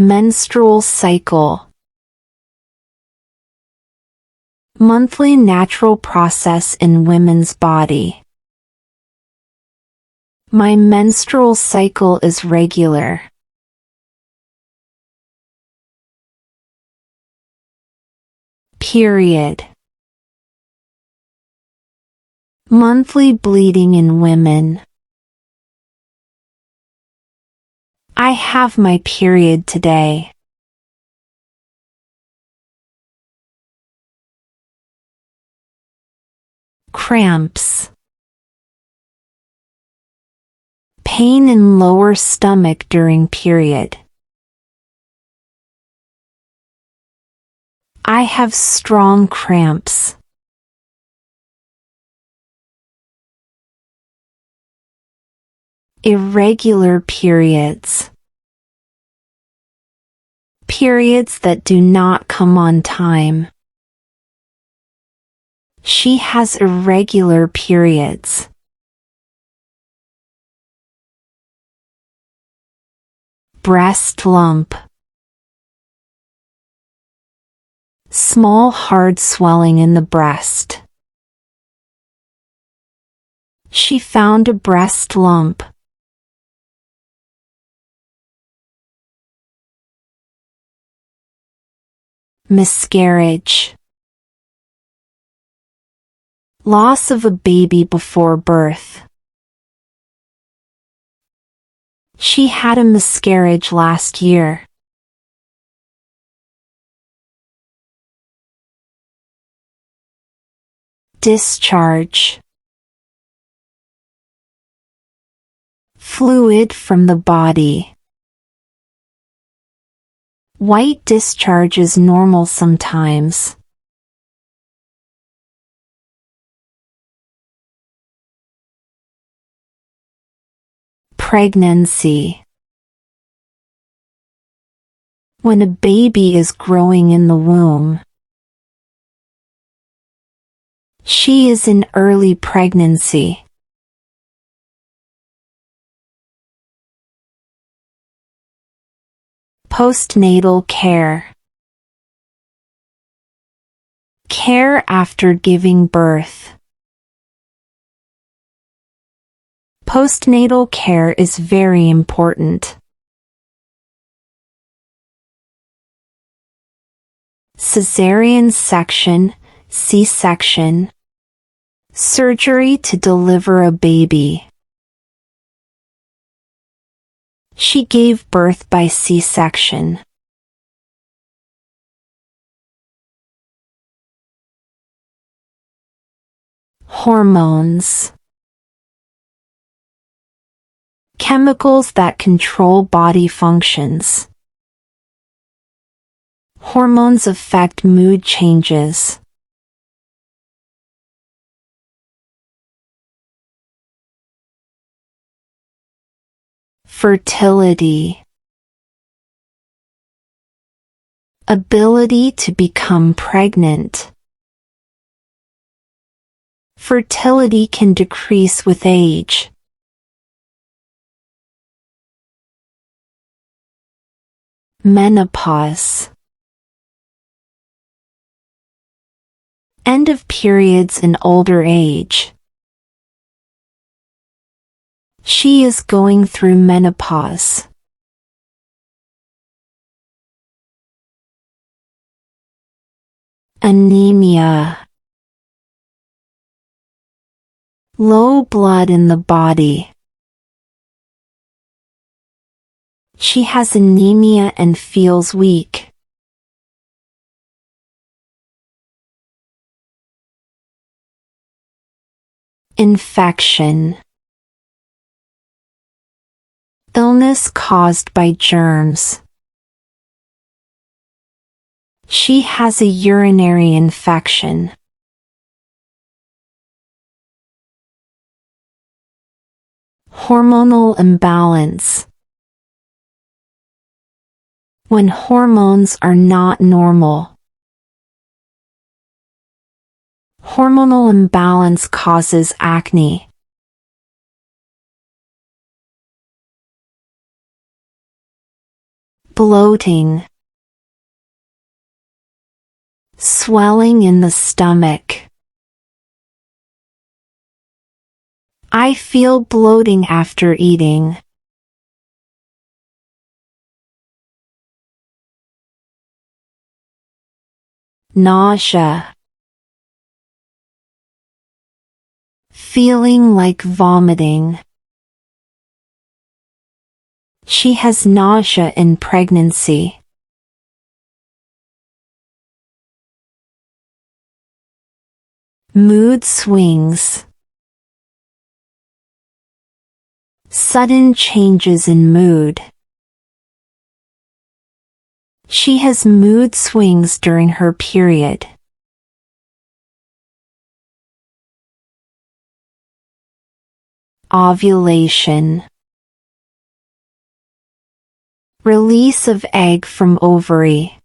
Menstrual cycle. Monthly natural process in women's body. My menstrual cycle is regular. Period. Monthly bleeding in women. I have my period today. Cramps. Pain in lower stomach during period. I have strong cramps. Irregular periods. Periods that do not come on time. She has irregular periods. Breast lump. Small hard swelling in the breast. She found a breast lump. Miscarriage. Loss of a baby before birth. She had a miscarriage last year. Discharge. Fluid from the body. White discharge is normal sometimes. Pregnancy. When a baby is growing in the womb. She is in early pregnancy. Postnatal care. Care after giving birth. Postnatal care is very important. Cesarean section, C-section. Surgery to deliver a baby. She gave birth by C-section. Hormones. Chemicals that control body functions. Hormones affect mood changes. Fertility. Ability to become pregnant. Fertility can decrease with age. Menopause. End of periods in older age. She is going through menopause. Anemia. Low blood in the body. She has anemia and feels weak. Infection. Illness caused by germs. She has a urinary infection. Hormonal imbalance. When hormones are not normal. Hormonal imbalance causes acne. bloating, swelling in the stomach. I feel bloating after eating. Nausea, feeling like vomiting. She has nausea in pregnancy. Mood swings, sudden changes in mood. She has mood swings during her period. Ovulation, release of egg from ovary.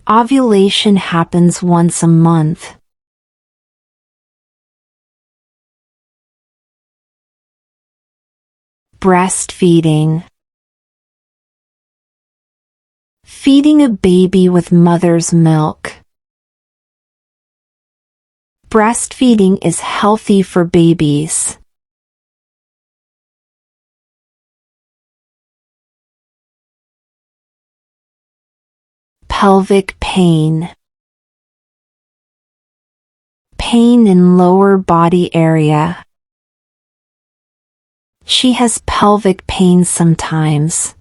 Ovulation happens once a month. Breastfeeding, feeding a baby with mother's milk. Breastfeeding is healthy for babies. Pelvic pain, pain in lower body area. She has pelvic pain sometimes.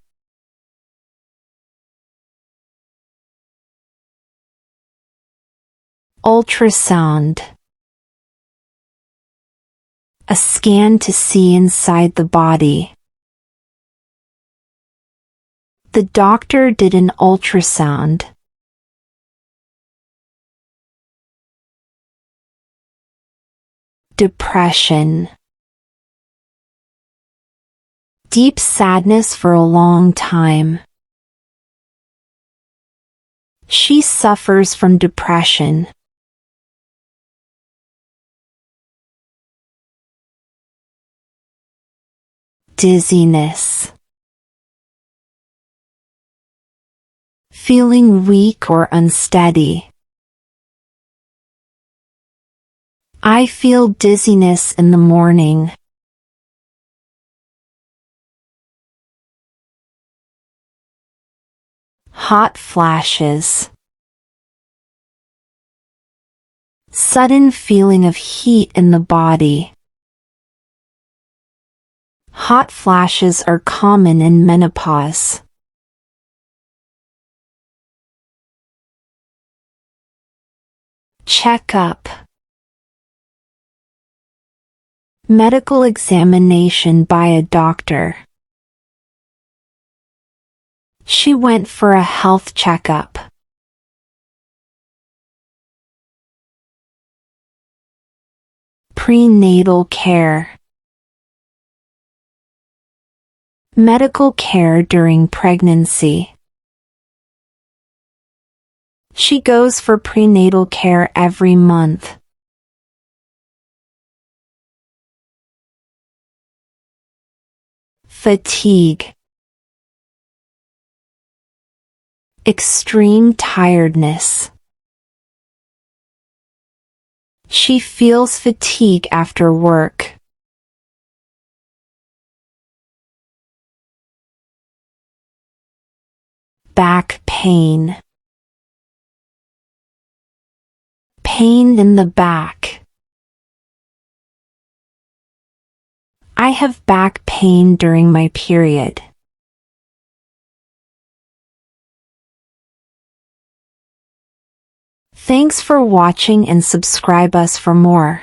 Ultrasound, a scan to see inside the body. The doctor did an ultrasound. Depression, deep sadness for a long time. She suffers from depression. Dizziness, feeling weak or unsteady. I feel dizziness in the morning. Hot flashes, sudden feeling of heat in the body. Hot flashes are common in menopause. Checkup, medical examination by a doctor. She went for a health checkup. Prenatal care, medical care during pregnancy. She goes for prenatal care every month. Fatigue, extreme tiredness. She feels fatigue after work. Back pain, pain in the back. I have back pain during my period. Thanks for watching and subscribe us for more.